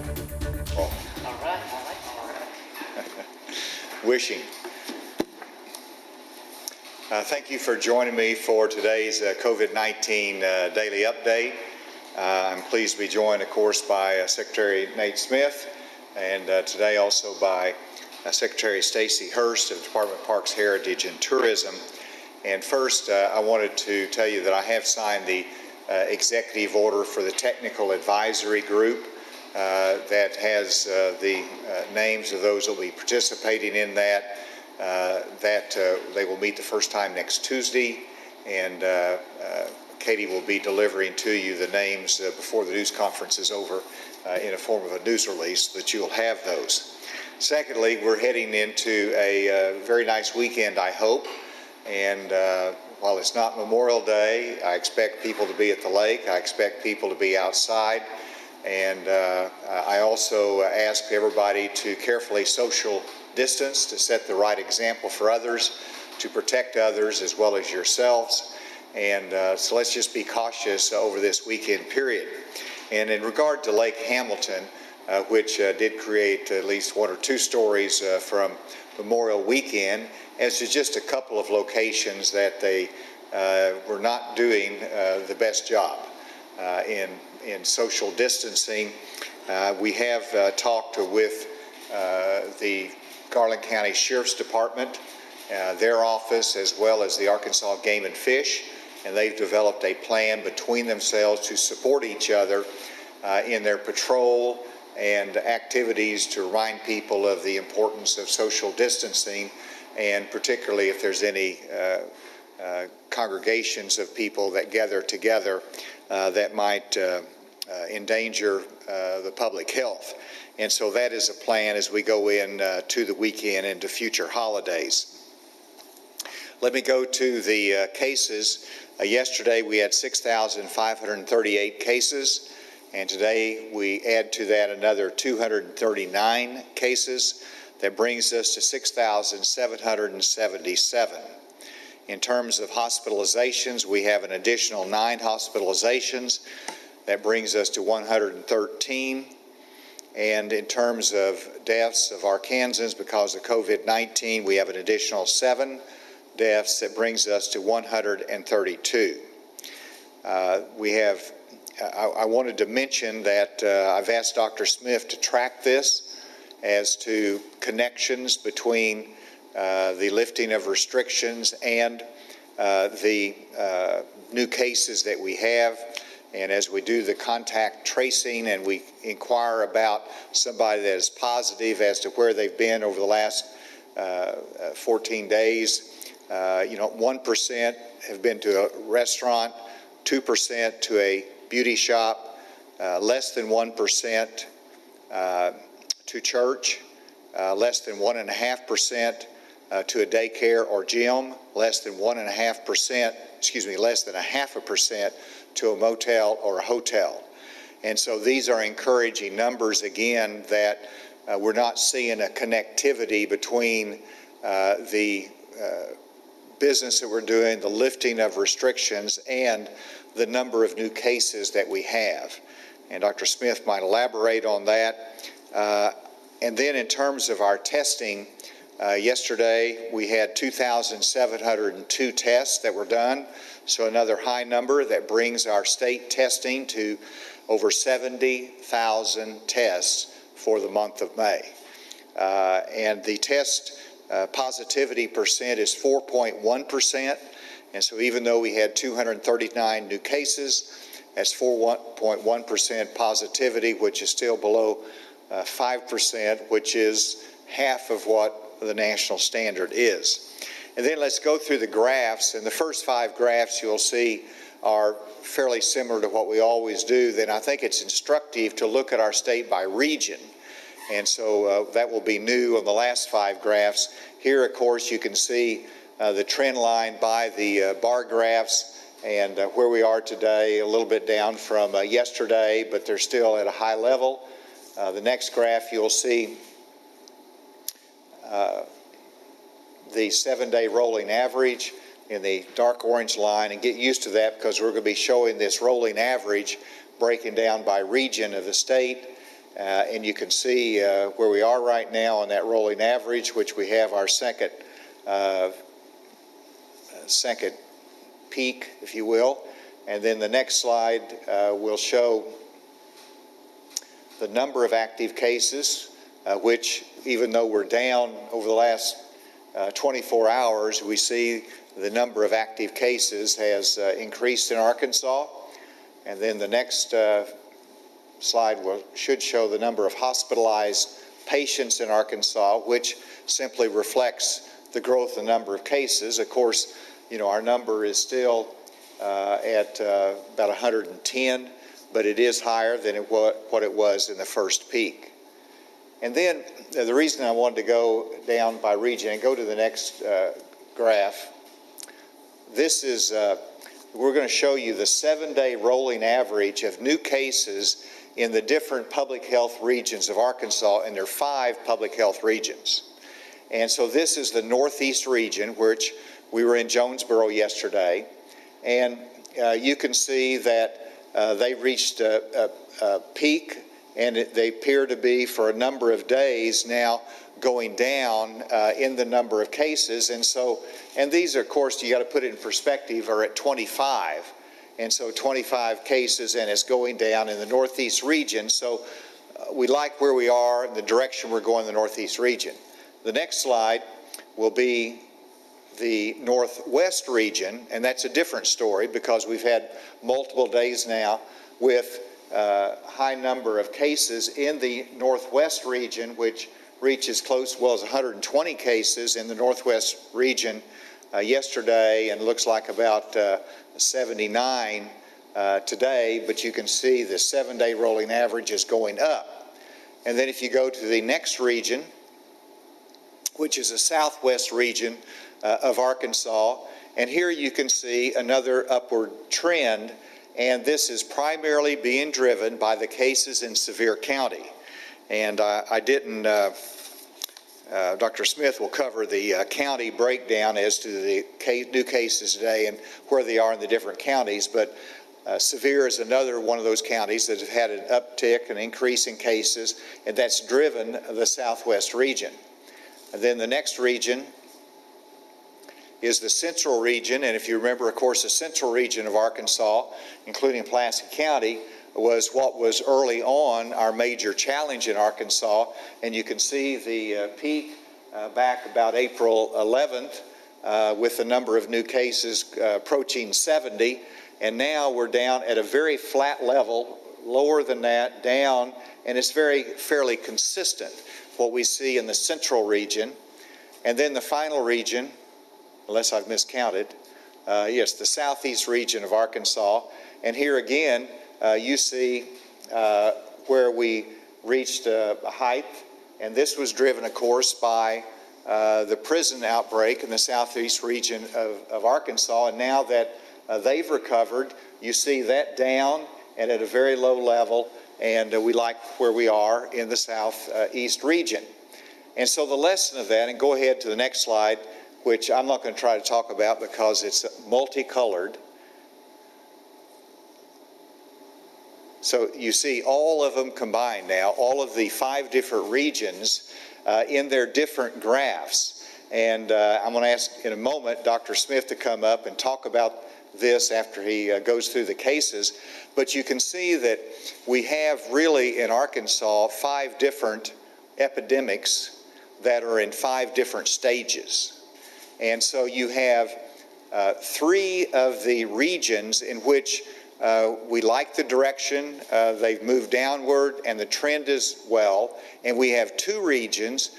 All right. Wishing. Thank you for joining me for today's COVID-19 daily update. I'm pleased to be joined, of course, by Secretary Nate Smith, and today also by Secretary Stacy Hurst of the Department of Parks, Heritage, and Tourism. And first, I wanted to tell you that I have signed the executive order for the Technical Advisory Group that has the names of those that will be participating in that. They will meet the first time next Tuesday, and Katie will be delivering to you the names before the news conference is over in a form of a news release, so that you'll have those. Secondly, we're heading into a very nice weekend, I hope, and while it's not Memorial Day, I expect people to be at the lake. I expect people to be outside, and I also ask everybody to carefully social distance, to set the right example for others, to protect others as well as yourselves. And so let's just be cautious over this weekend period. And in regard to Lake Hamilton, which did create at least one or two stories from Memorial Weekend, as to just a couple of locations that they were not doing the best job in social distancing. We have talked with the Garland County Sheriff's Department, their office, as well as the Arkansas Game and Fish, and they've developed a plan between themselves to support each other in their patrol and activities to remind people of the importance of social distancing, and particularly if there's any congregations of people that gather together that might endanger the public health. And so that is a plan as we go in to the weekend and to future holidays. Let me go to the cases. Yesterday we had 6,538 cases, and today we add to that another 239 cases. That brings us to 6,777. In terms of hospitalizations, we have an additional 9 hospitalizations. That brings us to 113. And in terms of deaths of Arkansans because of COVID-19, we have an additional 7 deaths. That brings us to 132. I wanted to mention that I've asked Dr. Smith to track this as to connections between the lifting of restrictions and the new cases that we have. And as we do the contact tracing and we inquire about somebody that is positive as to where they've been over the last 14 days, 1% have been to a restaurant, 2% to a beauty shop, less than 1% to church, less than 1.5% to a daycare or gym, less than 0.5% to a motel or a hotel. And so these are encouraging numbers, again, that we're not seeing a connectivity between the business that we're doing, the lifting of restrictions, and the number of new cases that we have. And Dr. Smith might elaborate on that. And then in terms of our testing, yesterday we had 2,702 tests that were done, so another high number that brings our state testing to over 70,000 tests for the month of May. And the test positivity percent is 4.1%, and so even though we had 239 new cases, that's 4.1% positivity, which is still below 5%, which is half of what the national standard is. And then let's go through the graphs, and the first 5 graphs you'll see are fairly similar to what we always do. Then I think it's instructive to look at our state by region, and so that will be new on the last 5 graphs. Here, of course, you can see the trend line by the bar graphs, and where we are today, a little bit down from yesterday, but they're still at a high level. The next graph you'll see the 7-day rolling average in the dark orange line, and get used to that because we're going to be showing this rolling average breaking down by region of the state. And you can see where we are right now on that rolling average, which we have our second peak, if you will. And then the next slide will show the number of active cases, which even though we're down over the last 24 hours, we see the number of active cases has increased in Arkansas. And then the next slide should show the number of hospitalized patients in Arkansas, which simply reflects the growth in the number of cases. Of course, you know, our number is still at about 110, but it is higher than what it was in the first peak. And then the reason I wanted to go down by region, and go to the next graph, this is, we're going to show you the 7-day rolling average of new cases in the different public health regions of Arkansas, and there are 5 public health regions. And so this is the Northeast region, which we were in Jonesboro yesterday, and you can see that they reached a peak, and they appear to be for a number of days now going down in the number of cases. And these are, of course, you got to put it in perspective, are at 25. And so 25 cases, and it's going down in the Northeast region. So we like where we are and the direction we're going in the Northeast region. The next slide will be the Northwest region, and that's a different story because we've had multiple days now with high number of cases in the Northwest region, which reaches close, well, as 120 cases in the Northwest region yesterday, and looks like about 79 today, but you can see the 7-day rolling average is going up. And then if you go to the next region, which is the Southwest region of Arkansas, and here you can see another upward trend, and this is primarily being driven by the cases in Sevier County. And I didn't, Dr. Smith will cover the county breakdown as to the new cases today and where they are in the different counties, but Sevier is another one of those counties that have had an uptick, an increase in cases, and that's driven the Southwest region. And then the next region is the Central region, and if you remember, of course, the Central region of Arkansas, including Pulaski County, was what was early on our major challenge in Arkansas, and you can see the peak back about April 11th with the number of new cases approaching 70, and now we're down at a very flat level, lower than that, down, and it's fairly consistent what we see in the Central region. And then the final region, unless I've miscounted, yes, the Southeast region of Arkansas, and here again you see where we reached a height, and this was driven, of course, by the prison outbreak in the Southeast region of Arkansas, and now that they've recovered, you see that down and at a very low level, and we like where we are in the Southeast region. And so the lesson of that, and go ahead to the next slide, which I'm not going to try to talk about because it's multicolored. So you see all of them combined now, all of the 5 different regions in their different graphs. And I'm going to ask in a moment Dr. Smith to come up and talk about this after he goes through the cases. But you can see that we have really in Arkansas 5 different epidemics that are in 5 different stages. And so you have 3 of the regions in which we like the direction, they've moved downward, and the trend is well. And we have 2 regions,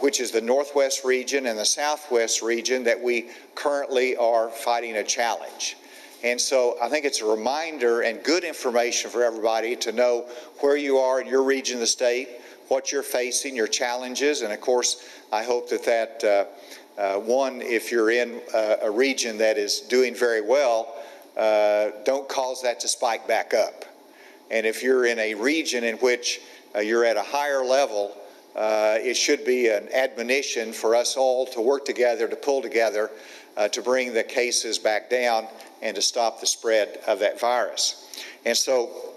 which is the Northwest region and the Southwest region, that we currently are fighting a challenge. And so I think it's a reminder and good information for everybody to know where you are in your region of the state, what you're facing, your challenges, and of course, I hope that one, if you're in a region that is doing very well, don't cause that to spike back up. And if you're in a region in which you're at a higher level, it should be an admonition for us all to work together, to pull together, to bring the cases back down and to stop the spread of that virus. And so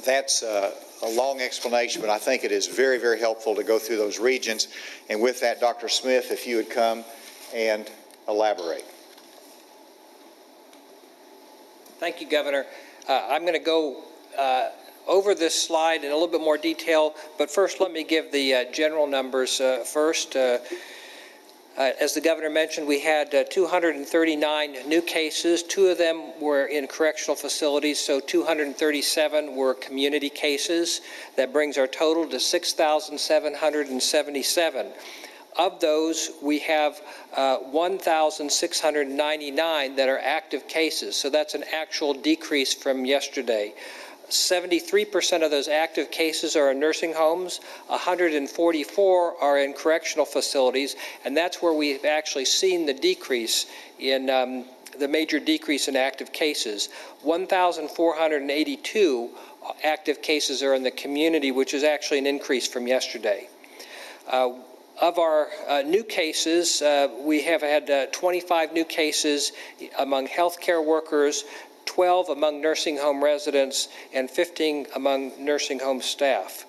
that's a a long explanation, but I think it is very, very helpful to go through those regions. And with that, Dr. Smith, if you would come and elaborate. Thank you, Governor. I'm going to go over this slide in a little bit more detail, but first let me give the general numbers first. As the Governor mentioned, we had 239 new cases. 2 of them were in correctional facilities, so 237 were community cases. That brings our total to 6,777. Of those, we have 1,699 that are active cases, so that's an actual decrease from yesterday. 73% of those active cases are in nursing homes, 144 are in correctional facilities, and that's where we've actually seen the decrease in the major decrease in active cases. 1,482 active cases are in the community, which is actually an increase from yesterday. Of our new cases, we have had 25 new cases among healthcare workers, 12 among nursing home residents, and 15 among nursing home staff.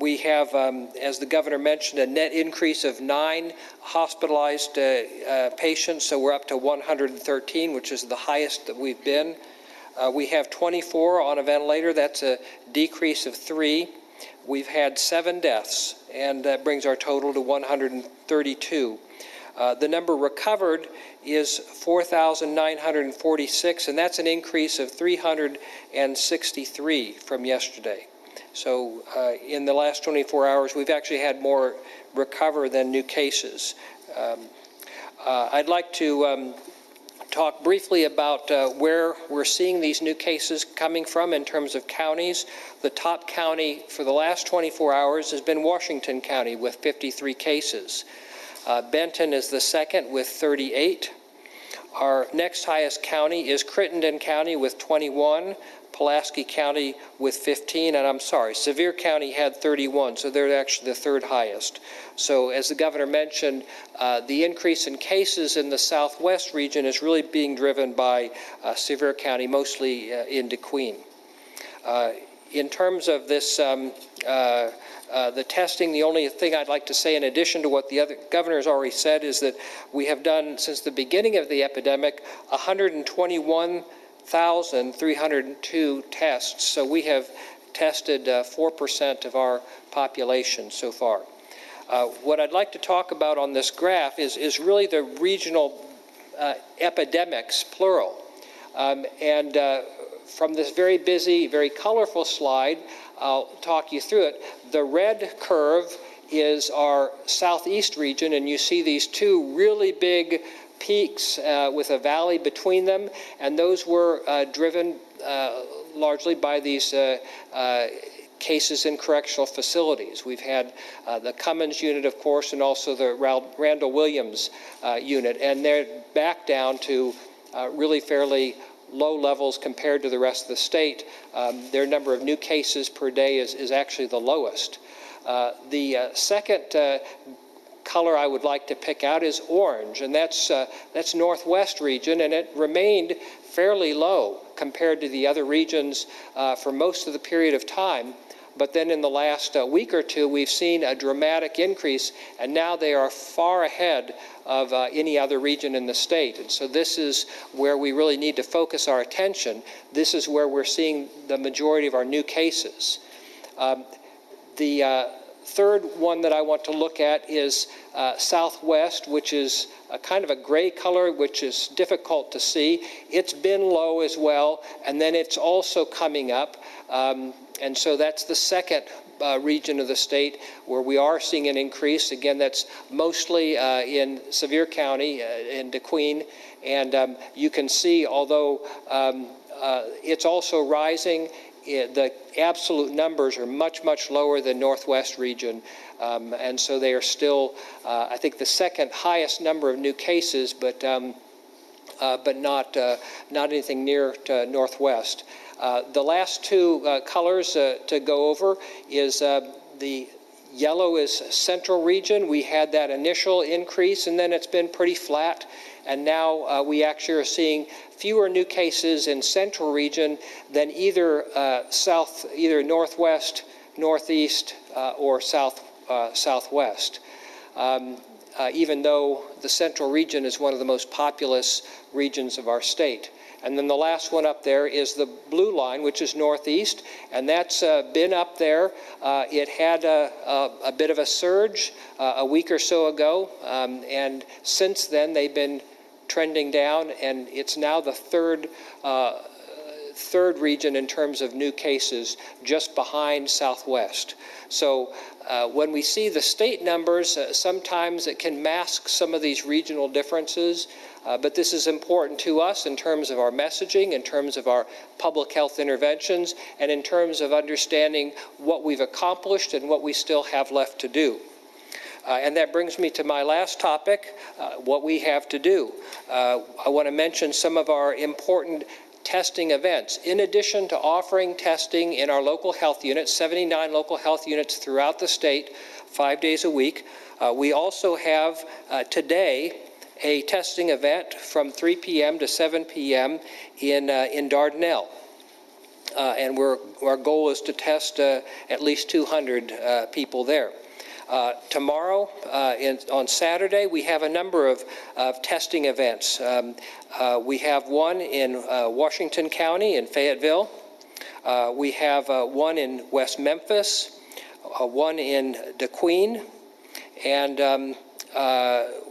We have, as the Governor mentioned, a net increase of 9 hospitalized patients, so we're up to 113, which is the highest that we've been. We have 24 on a ventilator. That's a decrease of 3. We've had 7 deaths, and that brings our total to 132. The number recovered is 4,946, and that's an increase of 363 from yesterday. So in the last 24 hours, we've actually had more recover than new cases. I'd like to talk briefly about where we're seeing these new cases coming from in terms of counties. The top county for the last 24 hours has been Washington County with 53 cases. Benton is the second with 38. Our next highest county is Crittenden County with 21, Pulaski County with 15, and I'm sorry, Sevier County had 31, so they're actually the 3rd highest. So as the Governor mentioned, the increase in cases in the southwest region is really being driven by Sevier County, mostly in DeQueen. In terms of this the testing, the only thing I'd like to say in addition to what the other Governor has already said is that we have done, since the beginning of the epidemic, 121,302 tests. So we have tested 4% of our population so far. What I'd like to talk about on this graph is really the regional epidemics, plural. From this very busy, very colorful slide, I'll talk you through it. The red curve is our southeast region, and you see these 2 really big peaks with a valley between them, and those were driven largely by these cases in correctional facilities. We've had the Cummins unit, of course, and also the Randall Williams unit, and they're back down to really fairly low levels compared to the rest of the state. Their number of new cases per day is actually the lowest. The second color I would like to pick out is orange, and that's northwest region, and it remained fairly low compared to the other regions for most of the period of time. But then in the last week or 2, we've seen a dramatic increase, and now they are far ahead of any other region in the state. And so this is where we really need to focus our attention. This is where we're seeing the majority of our new cases. The third one that I want to look at is southwest, which is a kind of a gray color, which is difficult to see. It's been low as well, and then it's also coming up. And so that's the second region of the state where we are seeing an increase. Again, that's mostly in Sevier County, in DeQueen. And you can see, although it's also rising, the absolute numbers are much, much lower than Northwest region. And so they are still, I think, the second highest number of new cases, but not anything near to Northwest. The last 2 colors to go over is the yellow is central region. We had that initial increase, and then it's been pretty flat. and now we actually are seeing fewer new cases in central region than either northwest, northeast, or southwest. Even though the central region is one of the most populous regions of our state. And then the last one up there is the blue line, which is northeast, and that's been up there. It had a bit of a surge a week or so ago, and since then they've been trending down, and it's now the third region in terms of new cases, just behind Southwest. So when we see the state numbers, sometimes it can mask some of these regional differences, but this is important to us in terms of our messaging, in terms of our public health interventions, and in terms of understanding what we've accomplished and what we still have left to do. And that brings me to my last topic, what we have to do. I want to mention some of our important testing events. In addition to offering testing in our local health units, 79 local health units throughout the state, 5 days a week, we also have today a testing event from 3 p.m. to 7 p.m. in Dardanelle. And our goal is to test at least 200 people there. Tomorrow, on Saturday, we have a number of testing events. We have one in Washington County in Fayetteville. We have one in West Memphis, one in DeQueen, and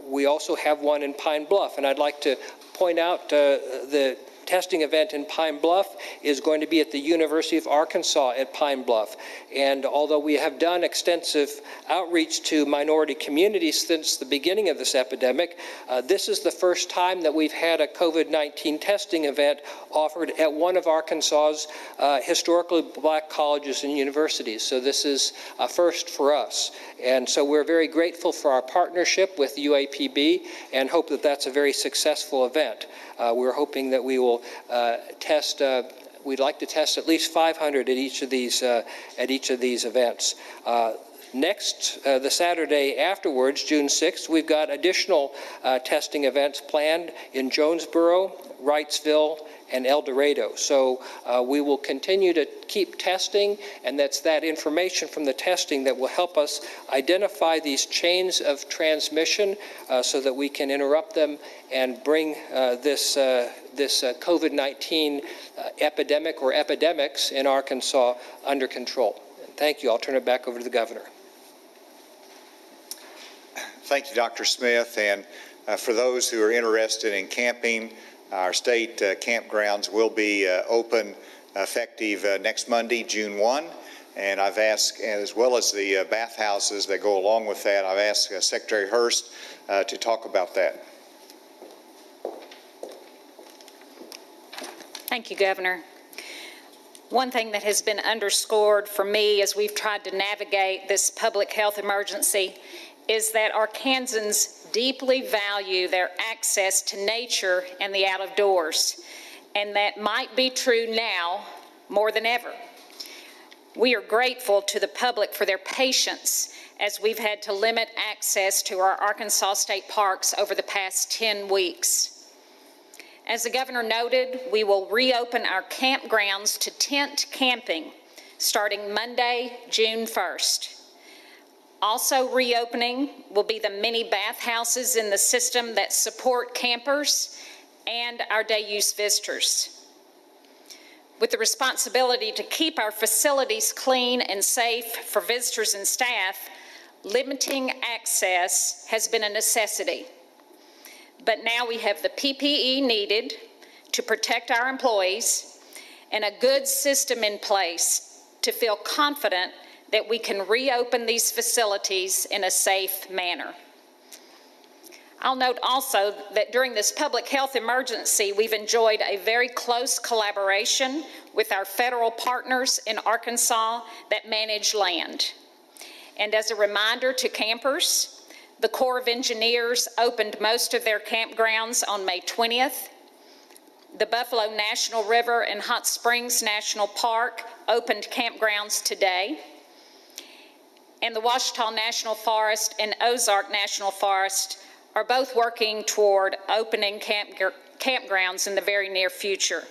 we also have one in Pine Bluff. And I'd like to point out the testing event in Pine Bluff is going to be at the University of Arkansas at Pine Bluff. And although we have done extensive outreach to minority communities since the beginning of this epidemic, this is the first time that we've had a COVID-19 testing event offered at one of Arkansas's historically black colleges and universities. So this is a first for us. And so we're very grateful for our partnership with UAPB and hope that that's a very successful event. We're hoping that we will we'd like to test at least 500 at each of these events. Next, the Saturday afterwards, June 6th, we've got additional testing events planned in Jonesboro, Wrightsville, and El Dorado. So we will continue to keep testing, and that's that information from the testing that will help us identify these chains of transmission so that we can interrupt them and bring this COVID-19 epidemic or epidemics in Arkansas under control. Thank you. I'll turn it back over to the governor. Thank you, Dr. Smith. And for those who are interested in camping, our state campgrounds will be open effective next Monday, June 1. And I've asked, as well as the bathhouses that go along with that, I've asked Secretary Hurst to talk about that. Thank you, Governor. One thing that has been underscored for me as we've tried to navigate this public health emergency is that Arkansans deeply value their access to nature and the out of doors, and that might be true now more than ever. We are grateful to the public for their patience as we've had to limit access to our Arkansas state parks over the past 10 weeks. As the governor noted, we will reopen our campgrounds to tent camping starting Monday, June 1st. Also reopening will be the many bathhouses in the system that support campers and our day use visitors. With the responsibility to keep our facilities clean and safe for visitors and staff, limiting access has been a necessity. But now we have the PPE needed to protect our employees and a good system in place to feel confident that we can reopen these facilities in a safe manner. I'll note also that during this public health emergency, we've enjoyed a very close collaboration with our federal partners in Arkansas that manage land. And as a reminder to campers, the Corps of Engineers opened most of their campgrounds on May 20th. The Buffalo National River and Hot Springs National Park opened campgrounds today. And the Ouachita National Forest and Ozark National Forest are both working toward opening campgrounds in the very near future.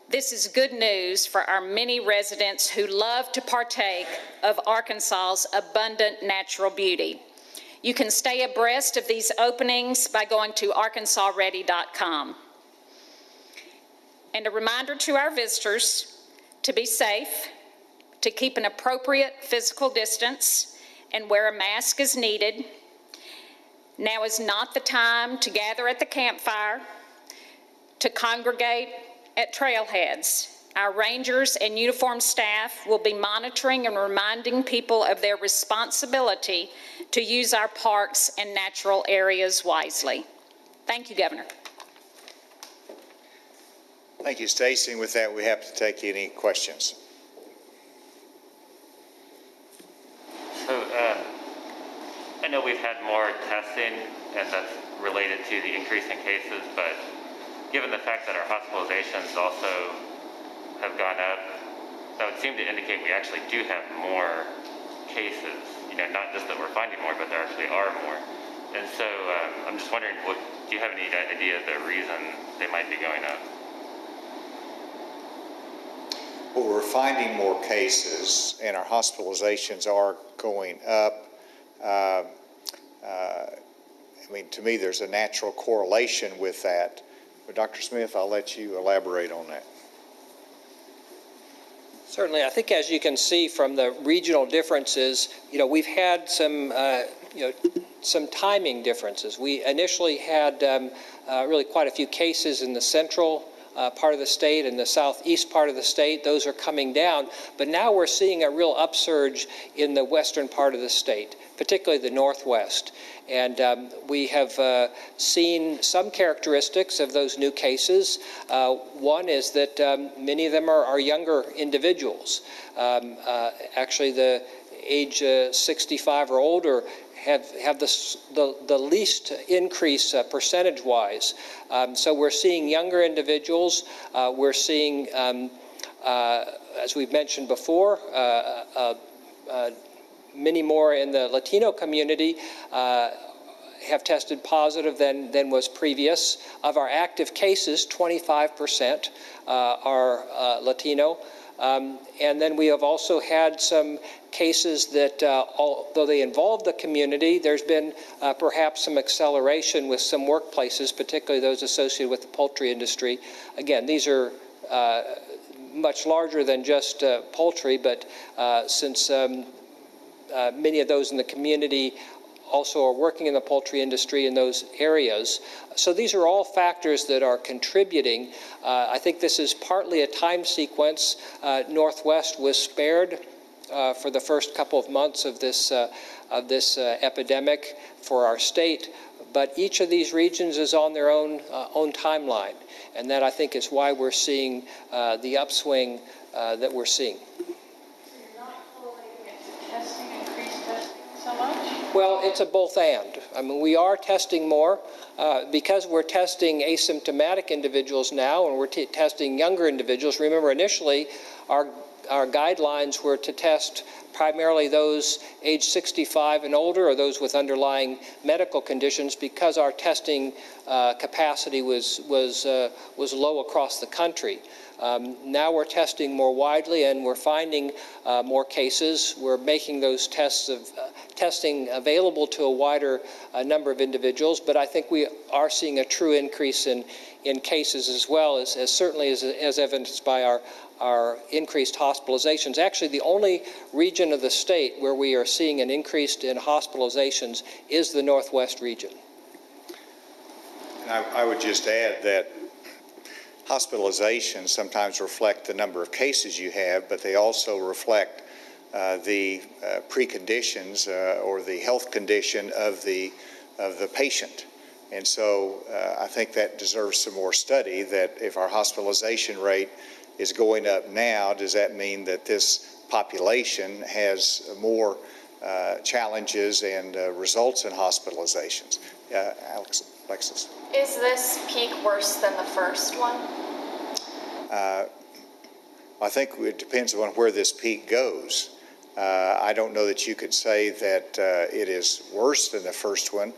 This is good news for our many residents who love to partake of Arkansas's abundant natural beauty. You can stay abreast of these openings by going to arkansasready.com. And a reminder to our visitors to be safe, to keep an appropriate physical distance, and wear a mask as needed. Now is not the time to gather at the campfire, to congregate at trailheads. Our rangers and uniformed staff will be monitoring and reminding people of their responsibility to use our parks and natural areas wisely. Thank you, Governor. Thank you, Stacy. And with that, we have to take any questions. So I know we've had more testing, and that's related to the increase in cases, but given the fact that our hospitalizations also have gone up, that would seem to indicate we actually do have more cases, not just that we're finding more, but there actually are more. And so I'm just wondering, do you have any idea of the reason they might be going up? Well, we're finding more cases, and our hospitalizations are going up. To me, there's a natural correlation with that. But Dr. Smith, I'll let you elaborate on that. Certainly, I think as you can see from the regional differences, we've had some timing differences. We initially had really quite a few cases in the central part of the state and the southeast part of the state. Those are coming down, but now we're seeing a real upsurge in the western part of the state, particularly the northwest. And we have seen some characteristics of those new cases. One is that many of them are younger individuals. Actually, the age 65 or older have the least increase percentage-wise. So we're seeing younger individuals. We're seeing, as we've mentioned before, many more in the Latino community have tested positive than was previous. Of our active cases, 25% are Latino. And then we have also had some cases that, although they involve the community, there's been perhaps some acceleration with some workplaces, particularly those associated with the poultry industry. Again, these are much larger than just poultry, but since many of those in the community also are working in the poultry industry in those areas. So these are all factors that are contributing. I think this is partly a time sequence. Northwest was spared for the first couple of months of this epidemic for our state, but each of these regions is on their own timeline, and that I think is why we're seeing the upswing that we're seeing. Well, it's a both and. I mean, we are testing more because we're testing asymptomatic individuals now, and we're testing younger individuals. Remember, initially, our guidelines were to test primarily those age 65 and older, or those with underlying medical conditions, because our testing capacity was low across the country. Now we're testing more widely, and we're finding more cases. We're making those testing available to a wider number of individuals, but I think we are seeing a true increase in cases as well, as certainly as evidenced by our increased hospitalizations. Actually, the only region of the state where we are seeing an increase in hospitalizations is the Northwest region. And I would just add that hospitalizations sometimes reflect the number of cases you have, but they also reflect the preconditions or the health condition of the patient. And so I think that deserves some more study, that if our hospitalization rate is going up now, does that mean that this population has more challenges and results in hospitalizations? Alexis. Is this peak worse than the first one? I think it depends on where this peak goes. I don't know that you could say that it is worse than the first one.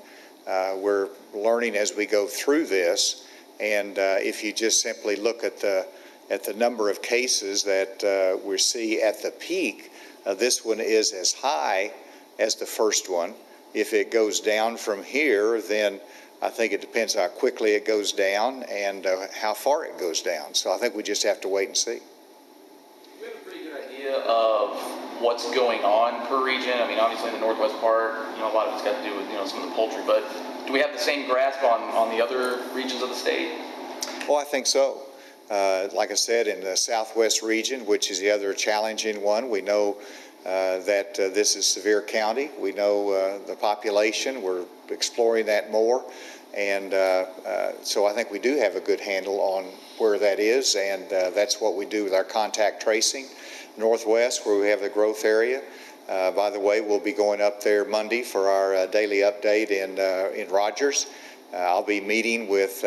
We're learning as we go through this, and if you just simply look at the number of cases that we see at the peak, this one is as high as the first one. If it goes down from here, then I think it depends how quickly it goes down and how far it goes down. So I think we just have to wait and see. We have a pretty good idea of what's going on per region. I mean, obviously in the northwest part, a lot of it's got to do with, some of the poultry, but do we have the same grasp on the other regions of the state? Well, I think so. Like I said, in the southwest region, which is the other challenging one, we know that this is Sevier County. We know the population. We're exploring that more. And so I think we do have a good handle on where that is, and that's what we do with our contact tracing. Northwest, where we have the growth area. By the way, we'll be going up there Monday for our daily update in Rogers. I'll be meeting with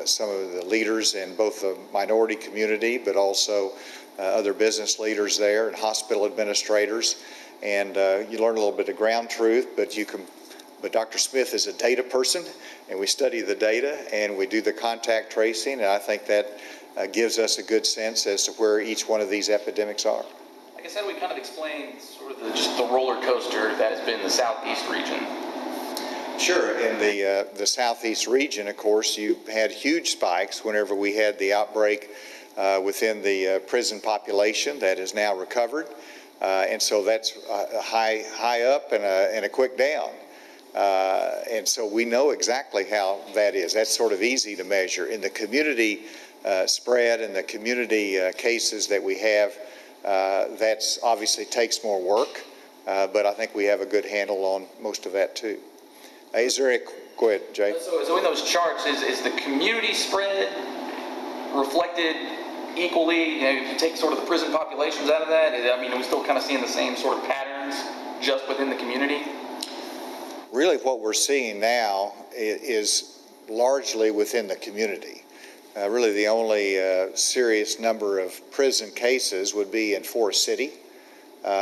some of the leaders in both the minority community, but also other business leaders there and hospital administrators. And you learn a little bit of ground truth, but Dr. Smith is a data person, and we study the data and we do the contact tracing, and I think that gives us a good sense as to where each one of these epidemics are. Like I said, we kind of explained sort of just the roller coaster that has been the southeast region. Sure. In the southeast region, of course, you had huge spikes whenever we had the outbreak within the prison population that is now recovered, and so that's a high up and a quick down. And so we know exactly how that is. That's sort of easy to measure. In the community spread and the community cases that we have, that's obviously takes more work, but I think we have a good handle on most of that too. Go ahead, Jay. So in those charts, is the community spread reflected equally? If you take sort of the prison populations out of that, I mean, are we still kind of seeing the same sort of patterns just within the community? Really what we're seeing now is largely within the community. Really the only serious number of prison cases would be in Forest City.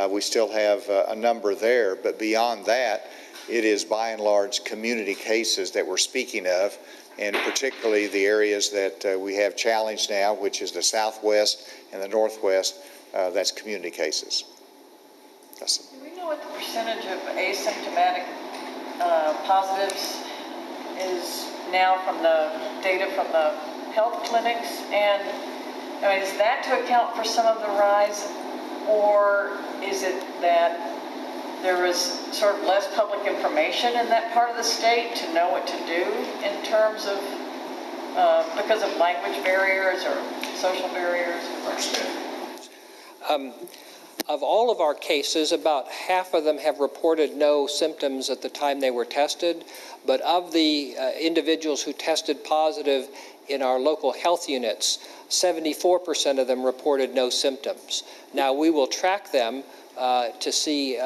We still have a number there, but beyond that, it is by and large community cases that we're speaking of, and particularly the areas that we have challenged now, which is the southwest and the northwest, that's community cases. Do we know what the percentage of asymptomatic positives is now from the data from the health clinics? And I mean, is that to account for some of the rise, or is it that there is sort of less public information in that part of the state to know what to do in terms of, because of language barriers or social barriers? Of all of our cases, about half of them have reported no symptoms at the time they were tested, but of the individuals who tested positive in our local health units, 74% of them reported no symptoms. Now, we will track them to see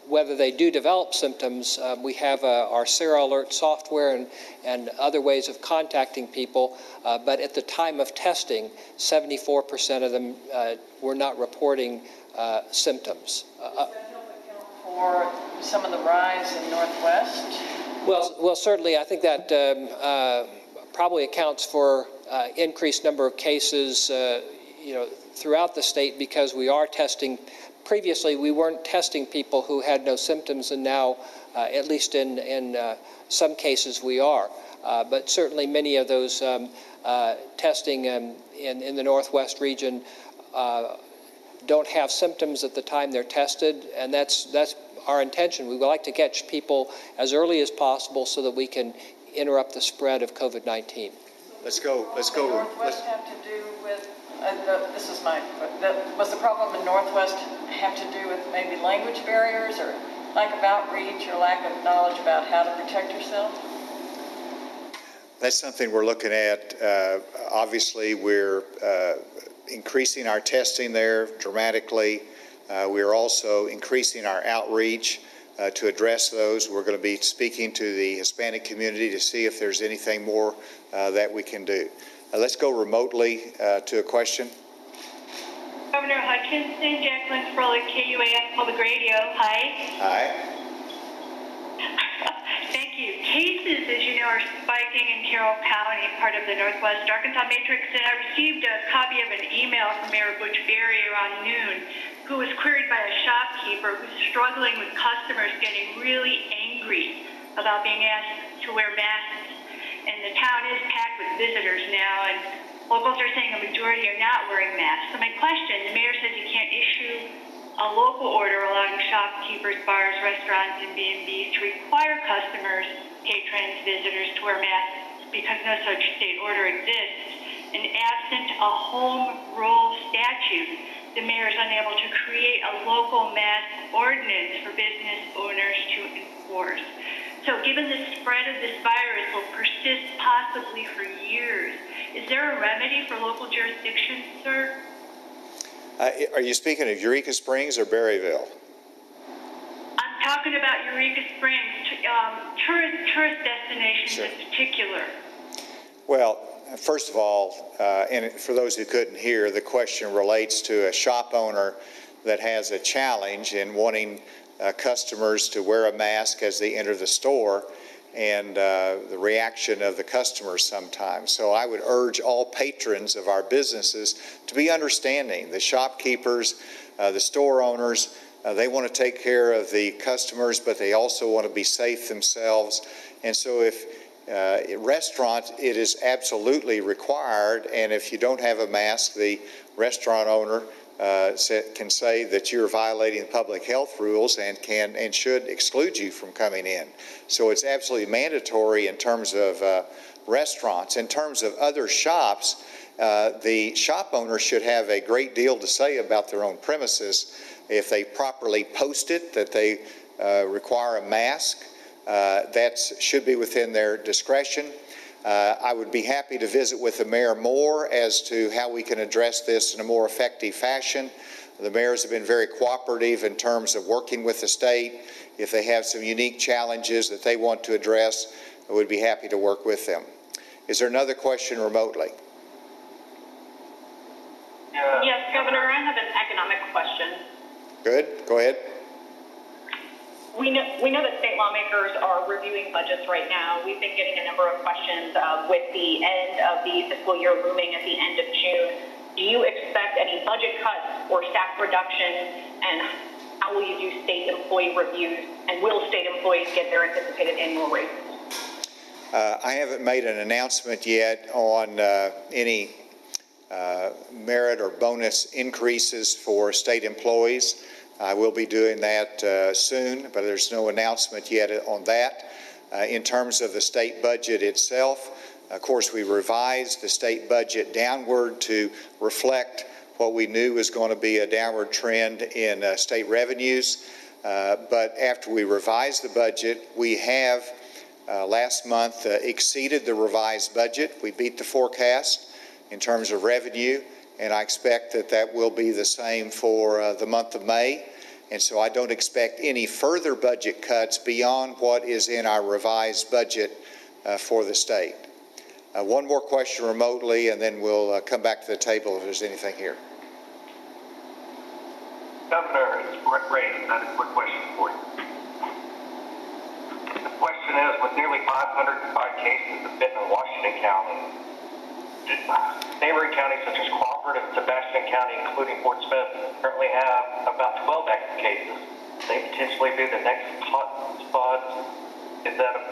whether they do develop symptoms. We have our Sera Alert software and other ways of contacting people, but at the time of testing, 74% of them were not reporting symptoms. Does that help account for some of the rise in Northwest? Well, certainly, I think that probably accounts for increased number of cases, throughout the state, because we are testing. Previously, we weren't testing people who had no symptoms, and now, at least in some cases, we are. But certainly, many of those testing in the Northwest region don't have symptoms at the time they're tested, and that's our intention. We would like to catch people as early as possible so that we can interrupt the spread of COVID-19. Let's go. Northwest have to do with, was the problem in Northwest have to do with maybe language barriers or lack of outreach or lack of knowledge about how to protect yourself? That's something we're looking at. Obviously, we're increasing our testing there dramatically. We're also increasing our outreach to address those. We're going to be speaking to the Hispanic community to see if there's anything more that we can do. Let's go remotely to a question. Governor Hutchinson, Jacqueline Froelich, KUAS Public Radio. Hi. Hi. Thank you. cases, as you know, are spiking in Carroll County, part of the Northwest Arkansas Matrix, and I received a copy of an email from Mayor Butch Berry around noon, who was queried by a shopkeeper who's struggling with customers getting really angry about being asked to wear masks. And the town is packed with visitors now, and locals are saying a majority are not wearing masks. So my question, the mayor says he can't issue a local order allowing shopkeepers, bars, restaurants, and B&Bs to require customers, patrons, visitors to wear masks because no such state order exists. And absent a home rule statute, the mayor is unable to create a local mask ordinance for business owners to enforce. So given the spread of this virus will persist possibly for years, is there a remedy for local jurisdictions, sir? Are you speaking of Eureka Springs or Berryville? I'm talking about Eureka Springs, tourist destinations Sure. in particular. Well, first of all, and for those who couldn't hear, the question relates to a shop owner that has a challenge in wanting customers to wear a mask as they enter the store, and the reaction of the customers sometimes. So I would urge all patrons of our businesses to be understanding. The shopkeepers, the store owners, they want to take care of the customers, but they also want to be safe themselves. And so if restaurant, it is absolutely required, and if you don't have a mask, the restaurant owner can say that you're violating public health rules and can and should exclude you from coming in. So it's absolutely mandatory in terms of restaurants. In terms of other shops, the shop owner should have a great deal to say about their own premises. If they properly post it that they require a mask, that should be within their discretion. I would be happy to visit with the mayor more as to how we can address this in a more effective fashion. The mayors have been very cooperative in terms of working with the state. If they have some unique challenges that they want to address, I would be happy to work with them. Is there another question remotely? Yes, Governor, I have an economic question. Good, go ahead. We know that state lawmakers are reviewing budgets right now. We've been getting a number of questions with the end of the fiscal year looming at the end of June. Do you expect any budget cuts or staff reductions, and how will you do state employee reviews, and will state employees get their anticipated annual raises? I haven't made an announcement yet on any merit or bonus increases for state employees. I will be doing that soon, but there's no announcement yet on that. In terms of the state budget itself, of course, we revised the state budget downward to reflect what we knew was going to be a downward trend in state revenues. But after we revised the budget, we have last month exceeded the revised budget. We beat the forecast in terms of revenue, and I expect that that will be the same for the month of May. And so I don't expect any further budget cuts beyond what is in our revised budget for the state. One more question remotely, and then we'll come back to the table if there's anything here. Governor, it's Ray. I have a quick question for you. The question is, with nearly 505 cases of bitten in Washington County, neighboring counties such as Crawford and Sebastian County, including Fort Smith, currently have about 12 active cases. They potentially be the next hot spot. Is that a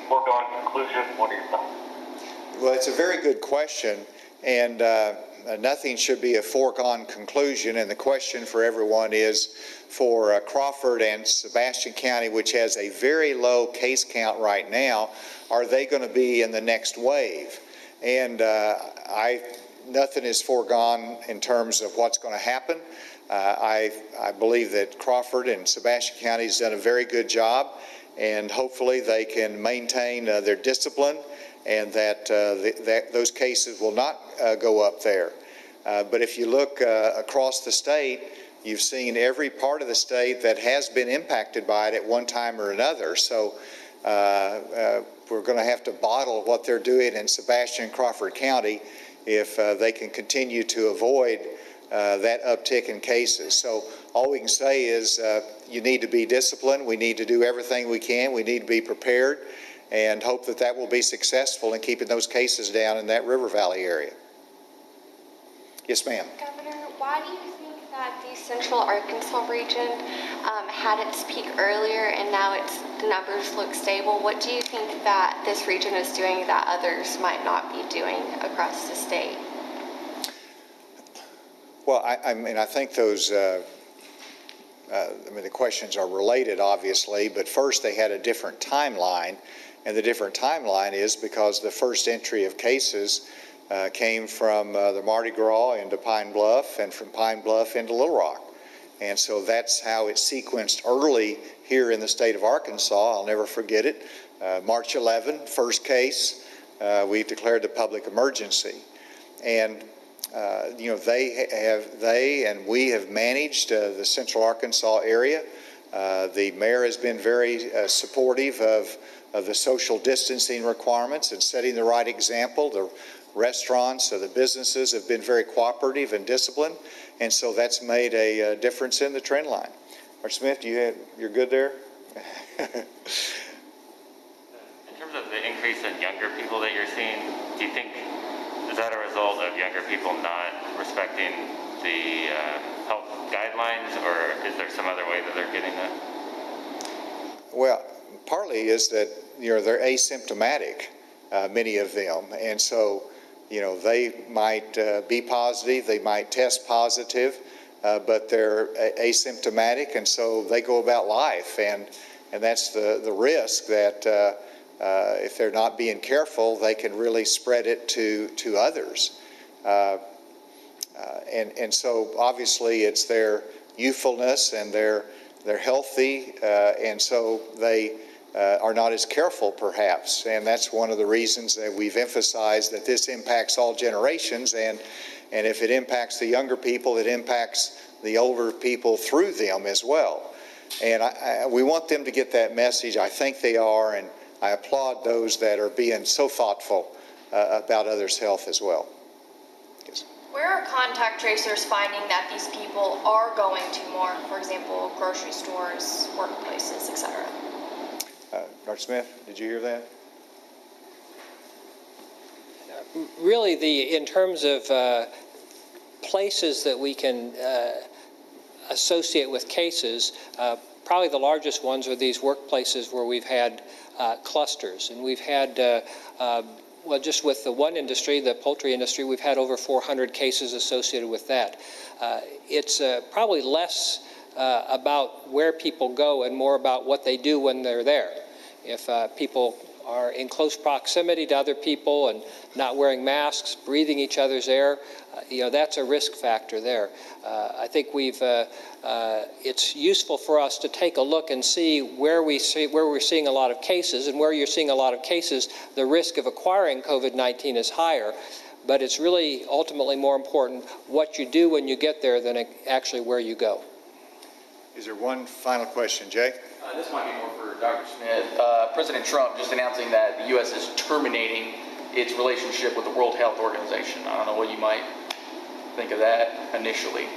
foregone conclusion? What are your thoughts? Well, it's a very good question, and nothing should be a foregone conclusion. And the question for everyone is, for Crawford and Sebastian County, which has a very low case count right now, are they going to be in the next wave? And nothing is foregone in terms of what's going to happen. I believe that Crawford and Sebastian County has done a very good job, and hopefully they can maintain their discipline, and that those cases will not go up there. But if you look across the state, you've seen every part of the state that has been impacted by it at one time or another. So we're going to have to bottle what they're doing in Sebastian and Crawford County if they can continue to avoid that uptick in cases. So all we can say is you need to be disciplined. We need to do everything we can. We need to be prepared and hope that that will be successful in keeping those cases down in that River Valley area. Yes, ma'am. Governor, why do you think that the Central Arkansas region had its peak earlier and now the numbers look stable? What do you think that this region is doing that others might not be doing across the state? Well, I mean, I think those, I mean, the questions are related, obviously, but first they had a different timeline, and the different timeline is because the first entry of cases came from the Mardi Gras into Pine Bluff and from Pine Bluff into Little Rock. And so that's how it sequenced early here in the state of Arkansas. I'll never forget it. March 11, first case, we declared the public emergency. And you know, they and we have managed the Central Arkansas area. The mayor has been very supportive of the social distancing requirements and setting the right example. The restaurants, the businesses have been very cooperative and disciplined, and so that's made a difference in the trend line. Dr. Smith, you're good there? In terms of the increase in younger people that you're seeing, do you think, is that a result of younger people not respecting the health guidelines, or is there some other way that they're getting that? Well, partly is that, you know, they're asymptomatic, many of them, and so, you know, they might be positive, they might test positive, but they're asymptomatic, and so they go about life, and that's the risk that if they're not being careful, they can really spread it to others. And so obviously it's their youthfulness, and they're healthy, and so they are not as careful perhaps. And that's one of the reasons that we've emphasized that this impacts all generations, and if it impacts the younger people, it impacts the older people through them as well. And we want them to get that message. I think they are, and I applaud those that are being so thoughtful about others' health as well. Yes. Where are contact tracers finding that these people are going to more, for example, grocery stores, workplaces, etc.? Dr. Smith, did you hear that? Really, in terms of places that we can associate with cases, probably the largest ones are these workplaces where we've had clusters. And we've had, well, just with the one industry, the poultry industry, we've had over 400 cases associated with that. It's probably less about where people go and more about what they do when they're there. If people are in close proximity to other people and not wearing masks, breathing each other's air, you know, that's a risk factor there. I think it's useful for us to take a look and see where we're seeing a lot of cases, and where you're seeing a lot of cases, the risk of acquiring COVID-19 is higher. But it's really ultimately more important what you do when you get there than actually where you go. Is there one final question, Jay? This might be more for Dr. Smith. President Trump just announcing that the U.S. is terminating its relationship with the World Health Organization. I don't know what you might think of that initially.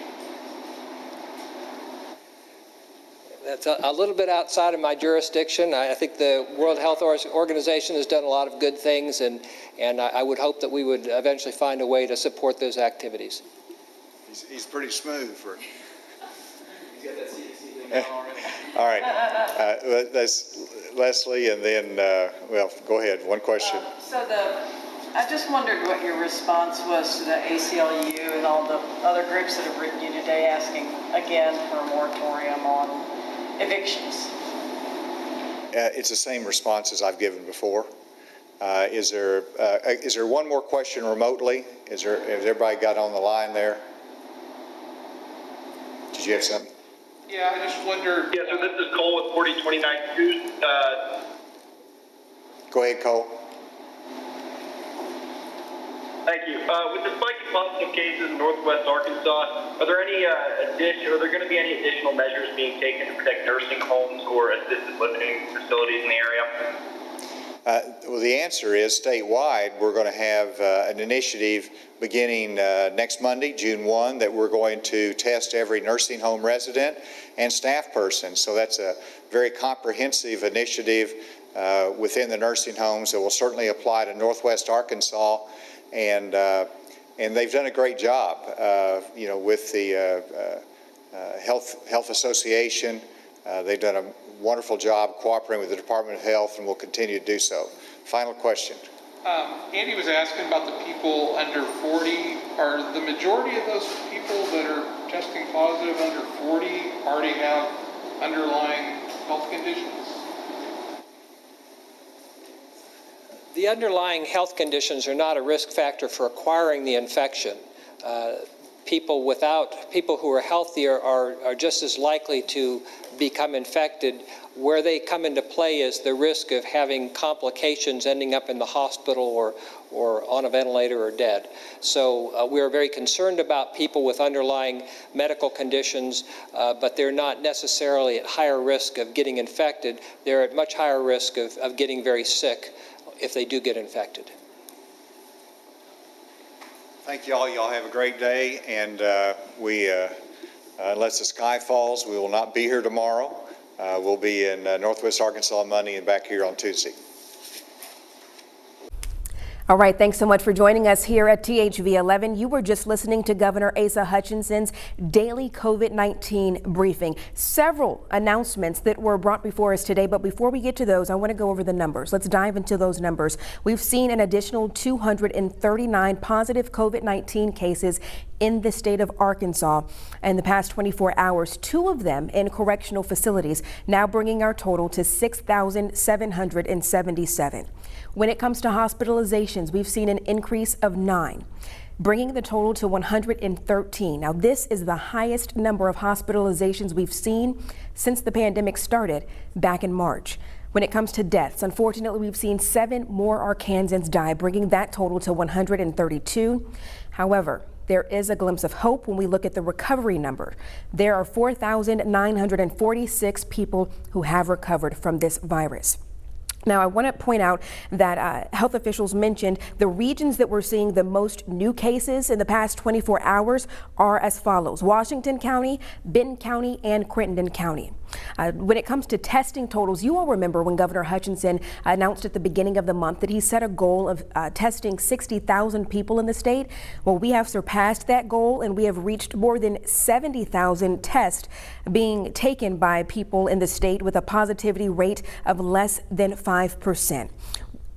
That's a little bit outside of my jurisdiction. I think the World Health Organization has done a lot of good things, and I would hope that we would eventually find a way to support those activities. He's pretty smooth for... He's got that CDC thing going already. All right, that's Leslie, and then, well, go ahead, one question. I just wondered what your response was to the ACLU and all the other groups that have written you today asking again for a moratorium on evictions. It's the same response as I've given before. Is there one more question remotely? Has everybody got on the line there? Did you have something? Yeah, I just wondered. Yeah, so this is Cole with 4029 News. Go ahead, Cole. Thank you. With the spike in positive cases in Northwest Arkansas, are there going to be any additional measures being taken to protect nursing homes or assisted living facilities in the area? Well, the answer is statewide, we're going to have an initiative beginning next Monday, June 1, that we're going to test every nursing home resident and staff person. So that's a very comprehensive initiative within the nursing homes that will certainly apply to Northwest Arkansas, and they've done a great job, with the Health Association. They've done a wonderful job cooperating with the Department of Health, and will continue to do so. Final question. Andy was asking about the people under 40. Are the majority of those people that are testing positive under 40 already have underlying health conditions? The underlying health conditions are not a risk factor for acquiring the infection. People who are healthier are just as likely to become infected. Where they come into play is the risk of having complications, ending up in the hospital or on a ventilator or dead. So we are very concerned about people with underlying medical conditions, but they're not necessarily at higher risk of getting infected. They're at much higher risk of getting very sick if they do get infected. Thank you all. Y'all have a great day, and unless the sky falls, we will not be here tomorrow. We'll be in Northwest Arkansas on Monday and back here on Tuesday. All right, thanks so much for joining us here at THV 11. You were just listening to Governor Asa Hutchinson's daily COVID-19 briefing. Several announcements that were brought before us today, but before we get to those, I want to go over the numbers. Let's dive into those numbers. We've seen an additional 239 positive COVID-19 cases in the state of Arkansas in the past 24 hours, 2 of them in correctional facilities, now bringing our total to 6,777. When it comes to hospitalizations, we've seen an increase of 9, bringing the total to 113. Now, this is the highest number of hospitalizations we've seen since the pandemic started back in March. When it comes to deaths, unfortunately, we've seen 7 more Arkansans die, bringing that total to 132. However, there is a glimpse of hope when we look at the recovery number. There are 4,946 people who have recovered from this virus. Now, I want to point out that health officials mentioned the regions that we're seeing the most new cases in the past 24 hours are as follows: Washington County, Benton County, and Crittenden County. When it comes to testing totals, you all remember when Governor Hutchinson announced at the beginning of the month that he set a goal of testing 60,000 people in the state. Well, we have surpassed that goal, and we have reached more than 70,000 tests being taken by people in the state with a positivity rate of less than 5%.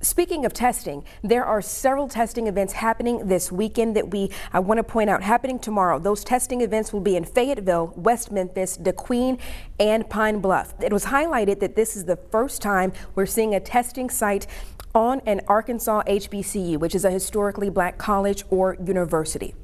Speaking of testing, there are several testing events happening this weekend that I want to point out happening tomorrow. Those testing events will be in Fayetteville, West Memphis, DeQueen, and Pine Bluff. It was highlighted that this is the first time we're seeing a testing site on an Arkansas HBCU, which is a historically black college or university.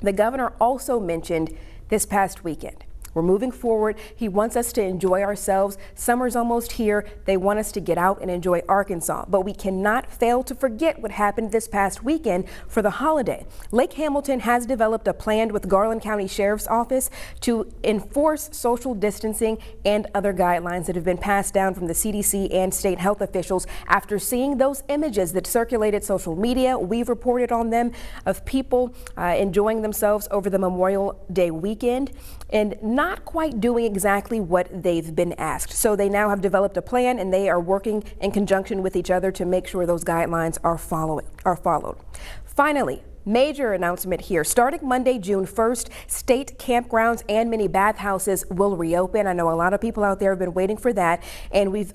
The governor also mentioned this past weekend, we're moving forward. He wants us to enjoy ourselves. Summer's almost here. They want us to get out and enjoy Arkansas. But we cannot fail to forget what happened this past weekend for the holiday. Lake Hamilton has developed a plan with Garland County Sheriff's Office to enforce social distancing and other guidelines that have been passed down from the CDC and state health officials. After seeing those images that circulated social media, we've reported on them of people enjoying themselves over the Memorial Day weekend and not quite doing exactly what they've been asked. So they now have developed a plan, and they are working in conjunction with each other to make sure those guidelines are followed. Finally, major announcement here. Starting Monday, June 1st, state campgrounds and mini bathhouses will reopen. I know a lot of people out there have been waiting for that, and we've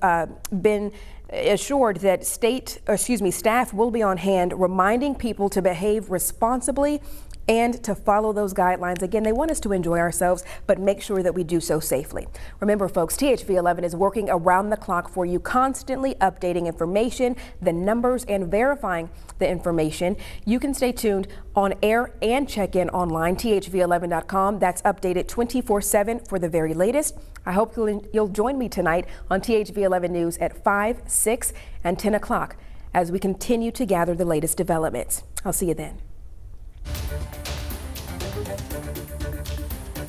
been assured that staff will be on hand reminding people to behave responsibly and to follow those guidelines. Again, they want us to enjoy ourselves, but make sure that we do so safely. Remember, folks, THV 11 is working around the clock for you, constantly updating information, the numbers, and verifying the information. You can stay tuned on air and check in online, thv11.com. That's updated 24/7 for the very latest. I hope you'll join me tonight on THV 11 News at 5, 6, and 10 o'clock as we continue to gather the latest developments. I'll see you then.